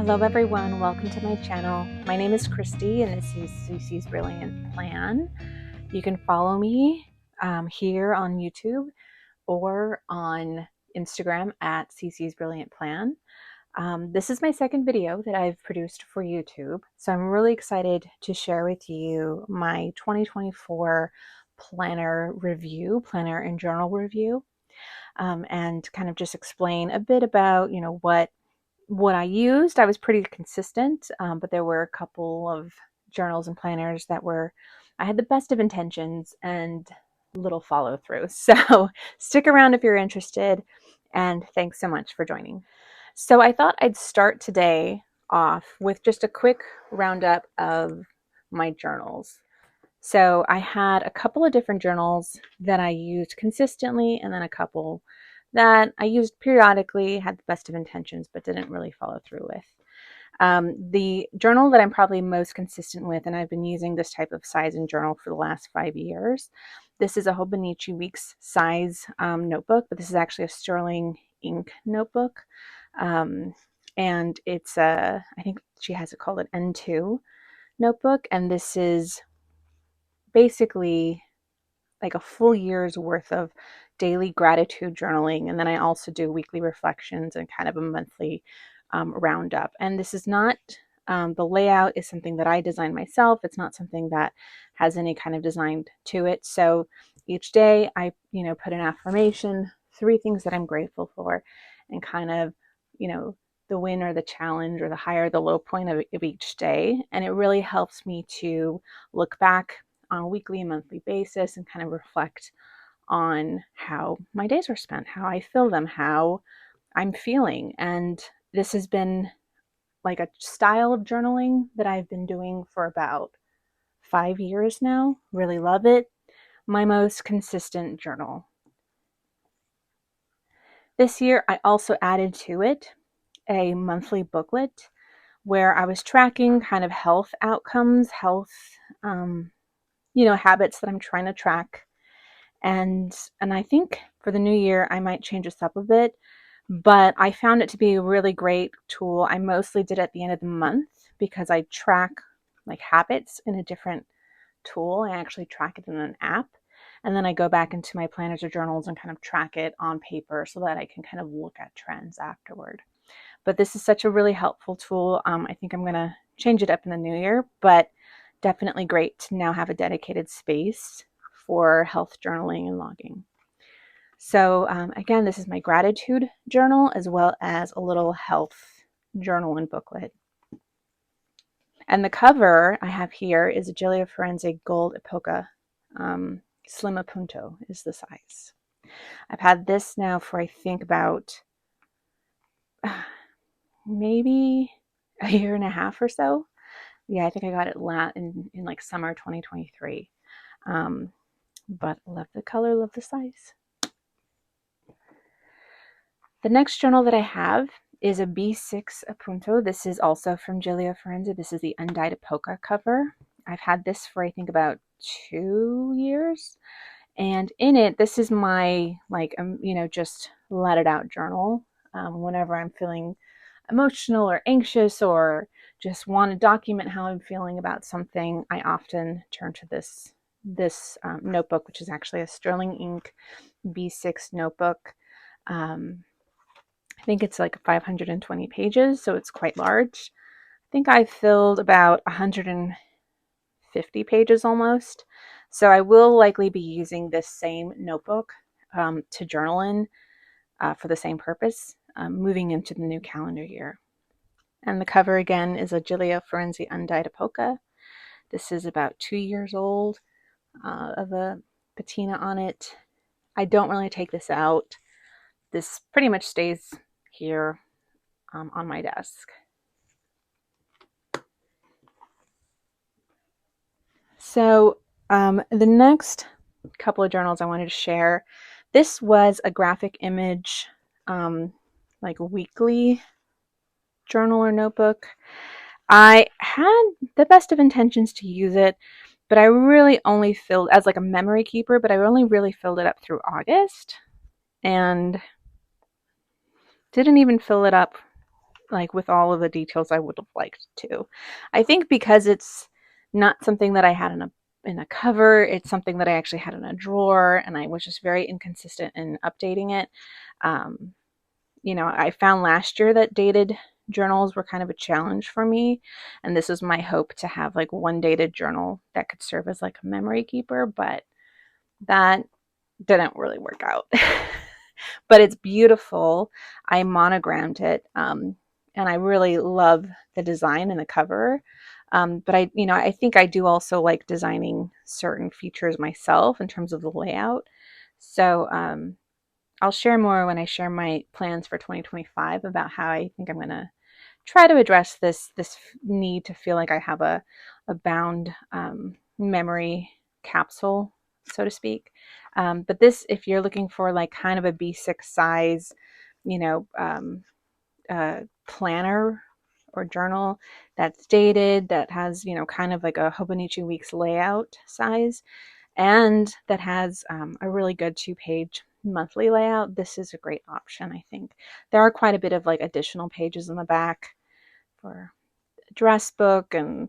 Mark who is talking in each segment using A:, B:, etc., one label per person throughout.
A: Hello everyone, welcome to my channel. My name is Christy and this is Cece's Brilliant Plan. You can follow me here on YouTube or on Instagram at Cece's Brilliant Plan. This is my second video that I've produced for YouTube, so I'm really excited to share with you my 2024 planner and journal review, and kind of just explain a bit about, what I used. I was pretty consistent, but there were a couple of journals and planners that I had the best of intentions and little follow through. So stick around if you're interested, and thanks so much for joining. So I thought I'd start today off with just a quick roundup of my journals. So I had a couple of different journals that I used consistently, and then a couple that I used periodically, had the best of intentions, but didn't really follow through with. The journal that I'm probably most consistent with, and I've been using this type of size in journal for the last 5 years. This is a Hobonichi Weeks size notebook, but this is actually a sterling ink notebook. And it's I think she has it called an N2 notebook, and this is basically like a full year's worth of daily gratitude journaling. And then I also do weekly reflections and kind of a monthly roundup. And this is not, the layout is something that I designed myself. It's not something that has any kind of design to it. So each day I, put an affirmation, 3 things that I'm grateful for, and kind of, the win or the challenge or the high or the low point of each day. And it really helps me to look back on a weekly and monthly basis and kind of reflect on how my days were spent, how I feel them, how I'm feeling. And this has been like a style of journaling that I've been doing for about 5 years now. Really love it. My most consistent journal. This year, I also added to it a monthly booklet where I was tracking kind of health outcomes, habits that I'm trying to track. And I think for the new year, I might change this up a bit, but I found it to be a really great tool. I mostly did it at the end of the month because I track like habits in a different tool. I actually track it in an app. And then I go back into my planners or journals and kind of track it on paper so that I can kind of look at trends afterward. But this is such a really helpful tool. I think I'm going to change it up in the new year, but definitely great to now have a dedicated space for health journaling and logging. So again, this is my gratitude journal as well as a little health journal and booklet. And the cover I have here is a Gilliofirenze Gold Epoca. Slim Appunto is the size. I've had this now for I think about maybe a year and a half or so. Yeah, I think I got it in like summer 2023. But love the color, love the size. The next journal that I have is a B6 Appunto. This is also from Gilliofirenze. This is the undyed Epoca cover. I've had this for I think about 2 years. And in it, this is my just let it out journal. Whenever I'm feeling emotional or anxious or just want to document how I'm feeling about something, I often turn to this notebook, which is actually a sterling ink B6 notebook. I think it's like 520 pages, so it's quite large. I think I filled about 150 pages almost. So I will likely be using this same notebook to journal in for the same purpose, moving into the new calendar year. And the cover again is a Gilliofirenze undyed Epoca. This is about 2 years old, of a patina on it. I don't really take this out. This pretty much stays here on my desk. So the next couple of journals I wanted to share, this was a graphic image, like weekly journal or notebook. I had the best of intentions to use it, but I really only filled as like a memory keeper, but I only really filled it up through August and didn't even fill it up like with all of the details I would have liked to. I think because it's not something that I had in a cover, it's something that I actually had in a drawer, and I was just very inconsistent in updating it. Um, I found last year that dated journals were kind of a challenge for me, and this was my hope to have like one dated journal that could serve as like a memory keeper, but that didn't really work out. But it's beautiful. I monogrammed it, and I really love the design and the cover. But I think I do also like designing certain features myself in terms of the layout. So I'll share more when I share my plans for 2025 about how I think I'm going to try to address this need to feel like I have a bound memory capsule, so to speak. But this, if you're looking for like kind of a B6 size, you know, planner or journal that's dated, that has, kind of like a Hobonichi Weeks layout size, and that has a really good 2-page monthly layout, this is a great option, I think. There are quite a bit of like additional pages in the back for address book and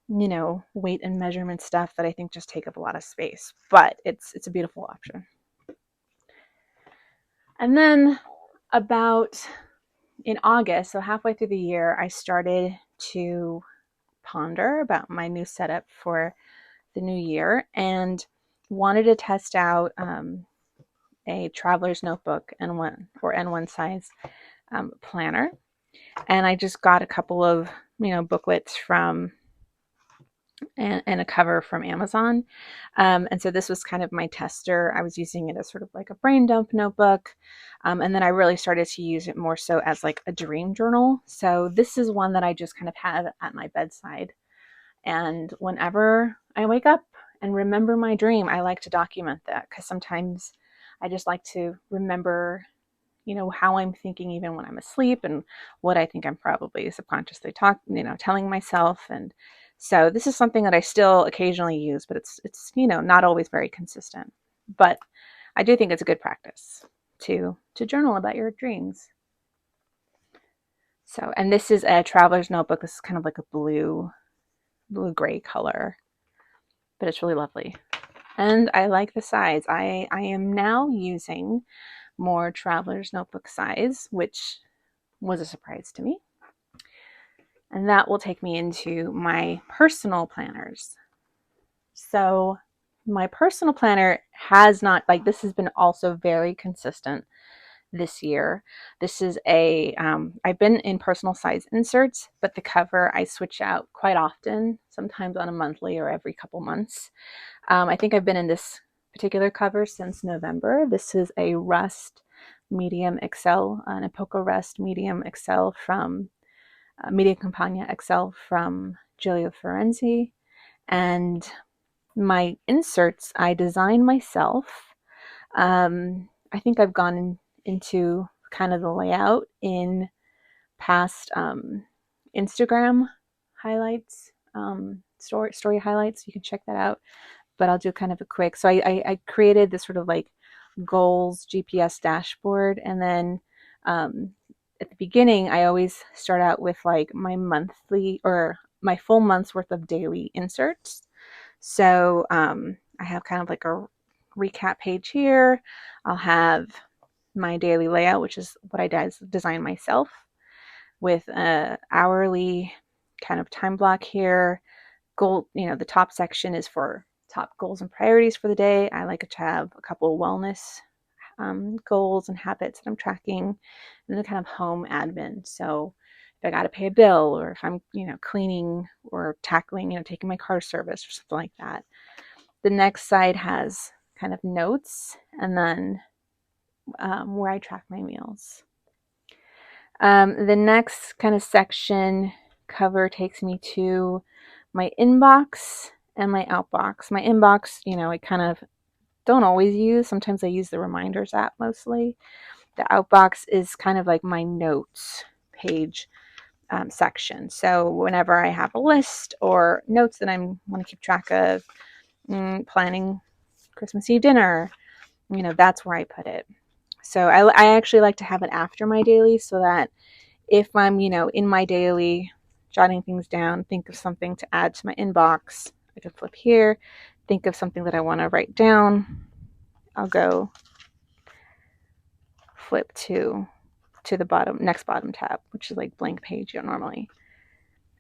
A: weight and measurement stuff that I think just take up a lot of space, but it's a beautiful option. And then about in August, so halfway through the year, I started to ponder about my new setup for the new year and wanted to test out a traveler's notebook and N1 size planner. And I just got a couple of booklets from and a cover from Amazon. And so this was kind of my tester. I was using it as sort of like a brain dump notebook. And then I really started to use it more so as like a dream journal. So this is one that I just kind of have at my bedside. And whenever I wake up and remember my dream, I like to document that, because sometimes I just like to remember how I'm thinking even when I'm asleep, and what I think I'm probably subconsciously telling myself. And so this is something that I still occasionally use, but it's not always very consistent. But I do think it's a good practice to journal about your dreams. So, and this is a traveler's notebook. This is kind of like a blue gray color, but it's really lovely. And I like the size. I am now using more traveler's notebook size, which was a surprise to me. And that will take me into my personal planners. So my personal planner has not, like, this has been also very consistent this year. This is I've been in personal size inserts, but the cover I switch out quite often, sometimes on a monthly or every couple months. I think I've been in this particular cover since November. This is a Rust Medium XL, an Epoca Rust Medium XL from Media Campagna XL from Gilliofirenze. And my inserts I design myself. I think I've gone into kind of the layout in past Instagram highlights, story highlights. You can check that out. But I'll do kind of a quick. So I created this sort of like goals GPS dashboard, and then at the beginning, I always start out with like my monthly or my full month's worth of daily inserts. So I have kind of like a recap page here. I'll have my daily layout, which is what I design myself, with a hourly kind of time block here. Goal, the top section is for top goals and priorities for the day. I like to have a couple of wellness goals and habits that I'm tracking, and then kind of home admin. So if I got to pay a bill, or if I'm, cleaning or tackling, taking my car service or something like that. The next side has kind of notes, and then where I track my meals. The next kind of section cover takes me to my inbox and my outbox. My inbox, I kind of don't always use. Sometimes I use the reminders app mostly. The outbox is kind of like my notes page section. So whenever I have a list or notes that I want to keep track of, planning Christmas Eve dinner, that's where I put it. So I actually like to have it after my daily, so that if I'm, in my daily jotting things down, think of something to add to my inbox, I can flip here. Think of something that I want to write down, I'll go flip to the next bottom tab, which is like blank page normally.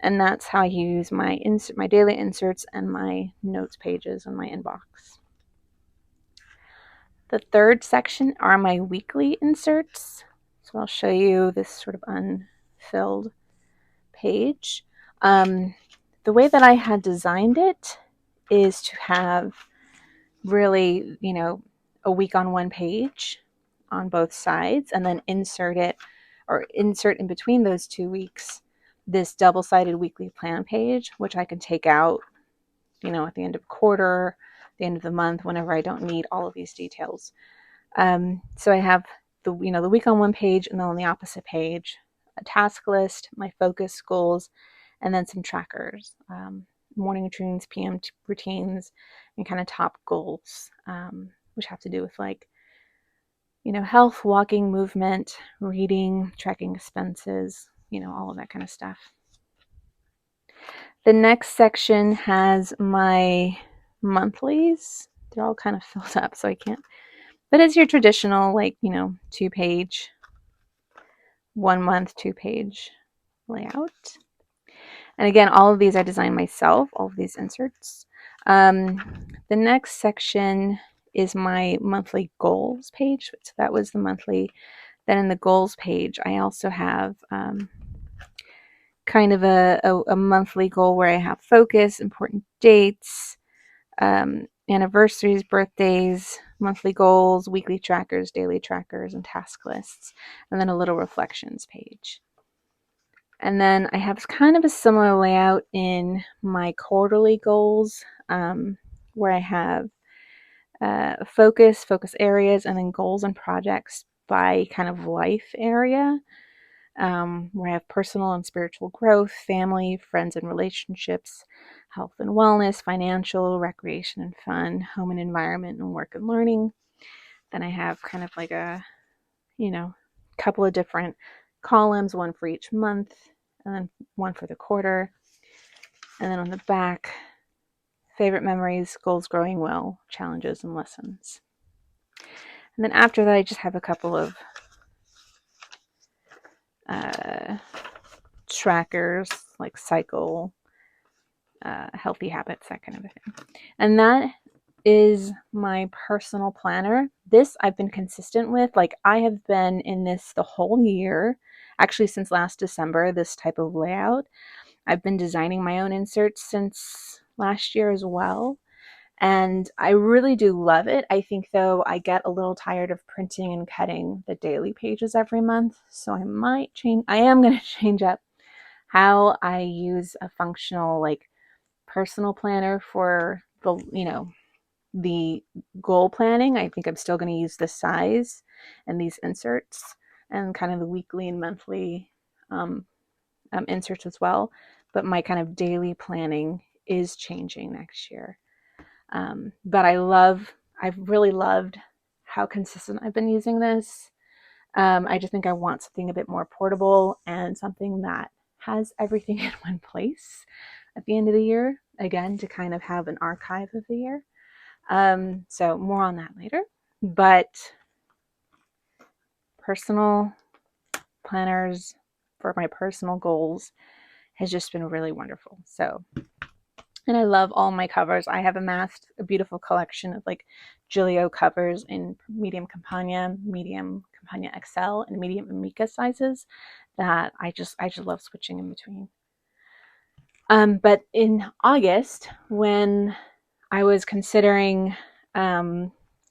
A: And that's how I use my daily inserts and my notes pages in my inbox. The third section are my weekly inserts. So I'll show you this sort of unfilled page. The way that I had designed it is to have really, a week on one page on both sides, and then insert in between those 2 weeks this double-sided weekly plan page, which I can take out, at the end of quarter, the end of the month, whenever I don't need all of these details. So I have the week on one page, and then on the opposite page, a task list, my focus goals, and then some trackers, morning routines, PM routines, and kind of top goals, which have to do with health, walking, movement, reading, tracking expenses, all of that kind of stuff. The next section has my monthlies. They're all kind of filled up, so I can't. But it's your traditional, 2-page, 1 month, 2-page layout. And again, all of these I designed myself, all of these inserts. The next section is my monthly goals page. So that was the monthly. Then in the goals page, I also have kind of a monthly goal where I have focus, important dates, anniversaries, birthdays, monthly goals, weekly trackers, daily trackers, and task lists, and then a little reflections page. And then I have kind of a similar layout in my quarterly goals, where I have focus areas, and then goals and projects by kind of life area, where I have personal and spiritual growth, family, friends and relationships, health and wellness, financial, recreation and fun, home and environment, and work and learning. Then I have kind of like a, couple of different columns, one for each month, and then one for the quarter. And then on the back, favorite memories, goals growing well, challenges, and lessons. And then after that, I just have a couple of trackers, like cycle, healthy habits, that kind of a thing. And that is my personal planner. This I've been consistent with. I have been in this the whole year, actually since last December, this type of layout. I've been designing my own inserts since last year as well. And I really do love it. I think, though, I get a little tired of printing and cutting the daily pages every month. So I am going to change up how I use a functional, personal planner for the goal planning. I think I'm still going to use this size and these inserts, and kind of the weekly and monthly inserts as well. But my kind of daily planning is changing next year. But I've really loved how consistent I've been using this. I just think I want something a bit more portable, and something that has everything in one place at the end of the year, again, to kind of have an archive of the year. So more on that later. But personal planners for my personal goals has just been really wonderful. So, and I love all my covers. I have amassed a beautiful collection of Gillio covers in medium Campagna, medium Campagna XL, and medium Amica sizes that I just love switching in between. But in August, when I was considering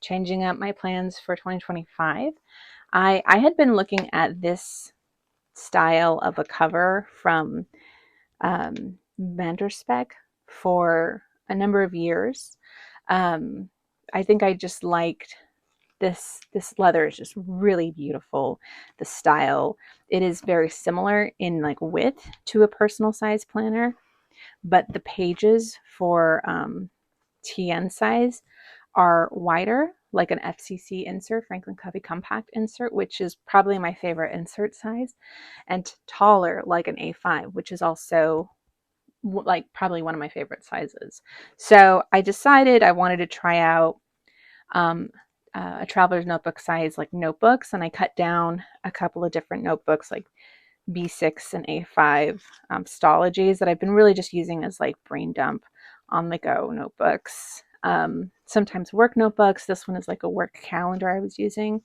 A: changing up my plans for 2025, I had been looking at this style of a cover from vanderspek for a number of years. I think I just liked this leather is just really beautiful. The style, it is very similar in width to a personal size planner, but the pages for TN size are wider, like an FCC insert, Franklin Covey Compact insert, which is probably my favorite insert size, and taller, like an A5, which is also like probably one of my favorite sizes. So I decided I wanted to try out a traveler's notebook size like notebooks, and I cut down a couple of different notebooks like B6 and A5 stologies that I've been really just using as like brain dump on the go notebooks. Sometimes work notebooks. This one is like a work calendar I was using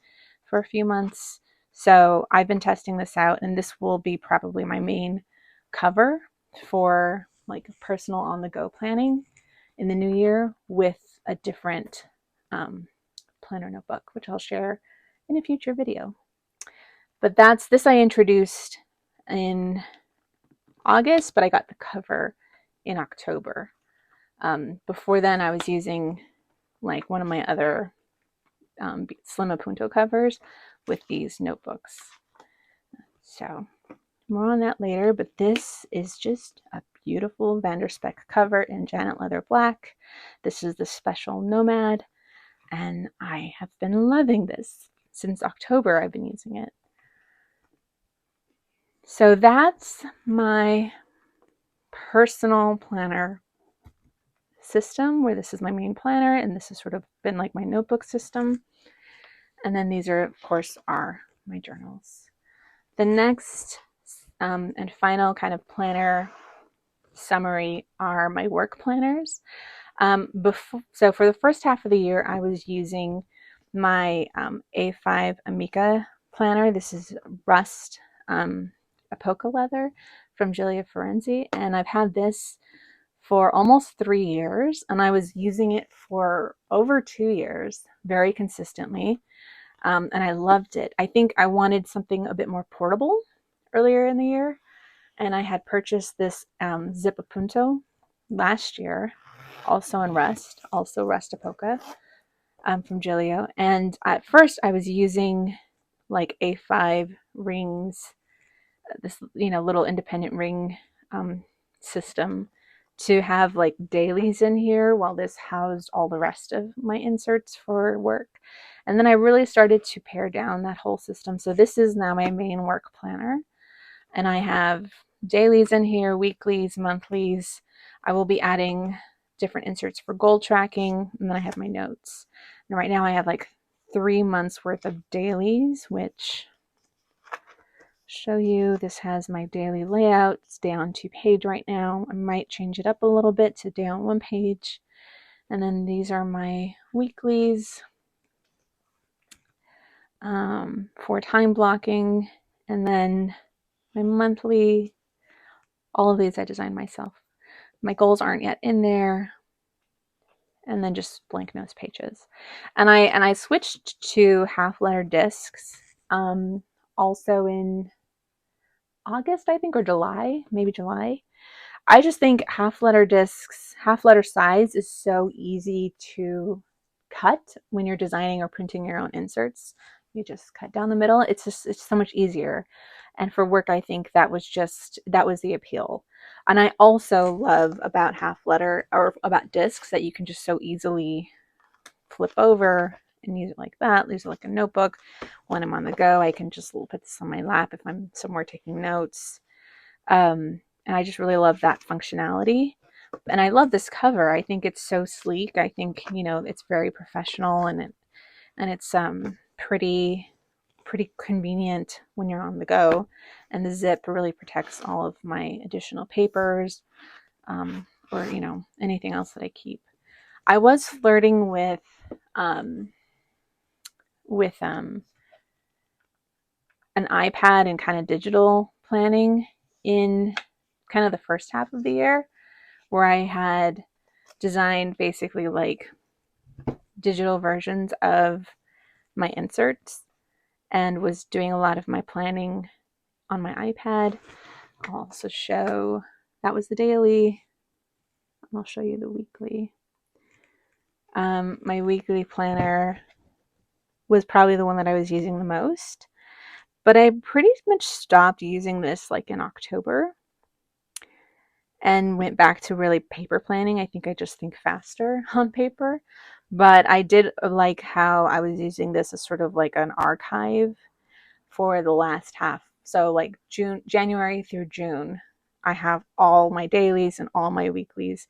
A: for a few months. So I've been testing this out, and this will be probably my main cover for like personal on the go planning in the new year with a different planner notebook, which I'll share in a future video. But that's this I introduced in August, but I got the cover in October. Before then, I was using like one of my other Slim Punto covers with these notebooks. So more on that later, but this is just a beautiful vanderspek cover in Janet Leather Black. This is the special Nomad, and I have been loving this since October. I've been using it. So that's my personal planner system, where this is my main planner, and this has sort of been like my notebook system. And then these are, of course, are my journals. The next and final kind of planner summary are my work planners. So for the first half of the year, I was using my A5 Amica planner. This is rust epoca leather from Gilliofirenze, and I've had this for almost 3 years, and I was using it for over 2 years very consistently, and I loved it. I think I wanted something a bit more portable earlier in the year, and I had purchased this Zip Punto last year, also in rust, also rust epoca from Gillio. And at first I was using like A5 rings, this little independent ring system to have like dailies in here, while this housed all the rest of my inserts for work. And then I really started to pare down that whole system. So this is now my main work planner, and I have dailies in here, weeklies, monthlies. I will be adding different inserts for goal tracking, and then I have my notes. And right now I have like 3 months worth of dailies, which show you. This has my daily layout. It's day on 2 page right now. I might change it up a little bit to day on 1 page. And then these are my weeklies for time blocking, and then my monthly. All of these I designed myself. My goals aren't yet in there, and then just blank notes pages. And I switched to half letter discs also in August, I think, or July, maybe July. I just think half letter discs, half letter size is so easy to cut when you're designing or printing your own inserts. You just cut down the middle. It's so much easier. And for work, I think that was the appeal. And I also love about half letter or about discs that you can just so easily flip over and use it like that. Use it like a notebook. When I'm on the go, I can just put this on my lap if I'm somewhere taking notes. And I just really love that functionality. And I love this cover. I think it's so sleek. I think, it's very professional, and it's pretty convenient when you're on the go. And the zip really protects all of my additional papers, or anything else that I keep. I was flirting with an iPad and kind of digital planning in kind of the first half of the year, where I had designed basically like digital versions of my inserts and was doing a lot of my planning on my iPad. I'll also show, that was the daily. I'll show you the weekly. My weekly planner was probably the one that I was using the most, but I pretty much stopped using this like in October and went back to really paper planning. I think I just think faster on paper. But I did like how I was using this as sort of like an archive for the last half. So like January through June, I have all my dailies and all my weeklies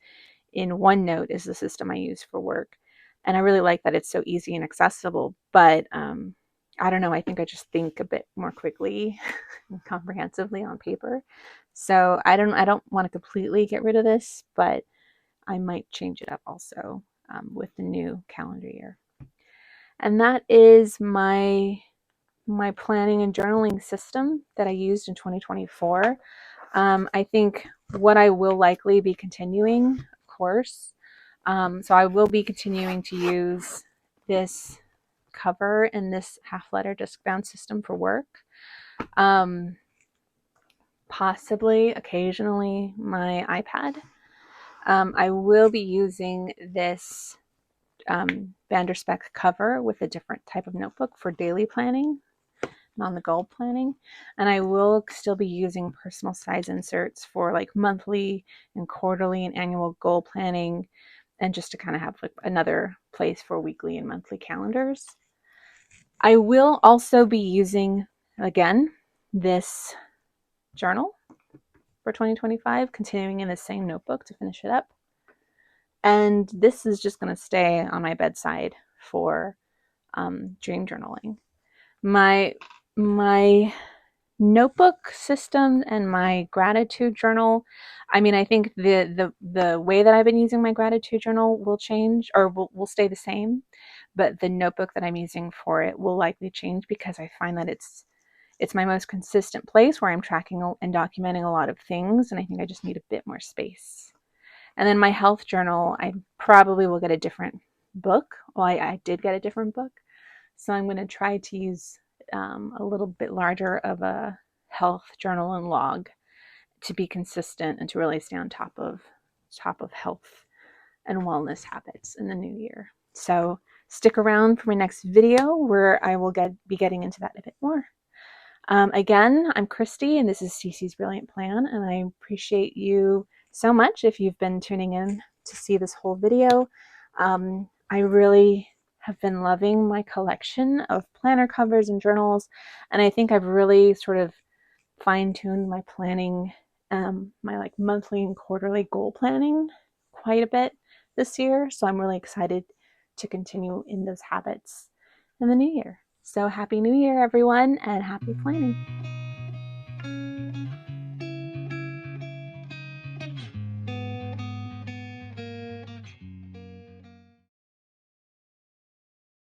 A: in OneNote is the system I use for work. And I really like that it's so easy and accessible. But I don't know, I think I just think a bit more quickly and comprehensively on paper. So I don't want to completely get rid of this, but I might change it up also with the new calendar year. And that is my planning and journaling system that I used in 2024. I think what I will likely be continuing, of course, so I will be continuing to use this cover and this half letter disc bound system for work. Possibly, occasionally, my iPad. I will be using this vanderspek cover with a different type of notebook for daily planning, on the goal planning, and I will still be using personal size inserts for like monthly and quarterly and annual goal planning, and just to kind of have like another place for weekly and monthly calendars. I will also be using, again, this journal for 2025, continuing in the same notebook to finish it up, and this is just going to stay on my bedside for dream journaling. My notebook system and my gratitude journal, I mean, I think the way that I've been using my gratitude journal will change, or will stay the same, but the notebook that I'm using for it will likely change because I find that it's my most consistent place where I'm tracking and documenting a lot of things, and I think I just need a bit more space. And then my health journal, I probably will get a different book. Well, I did get a different book, so I'm going to try to use a little bit larger of a health journal and log to be consistent and to really stay on top of health and wellness habits in the new year. So stick around for my next video where I will be getting into that a bit more. Again, I'm Christy, and this is Cece's Brilliant Plan, and I appreciate you so much if you've been tuning in to see this whole video. I really have been loving my collection of planner covers and journals, and I think I've really sort of fine-tuned my planning, my like monthly and quarterly goal planning quite a bit this year. So I'm really excited to continue in those habits in the new year. So happy new year, everyone, and happy planning.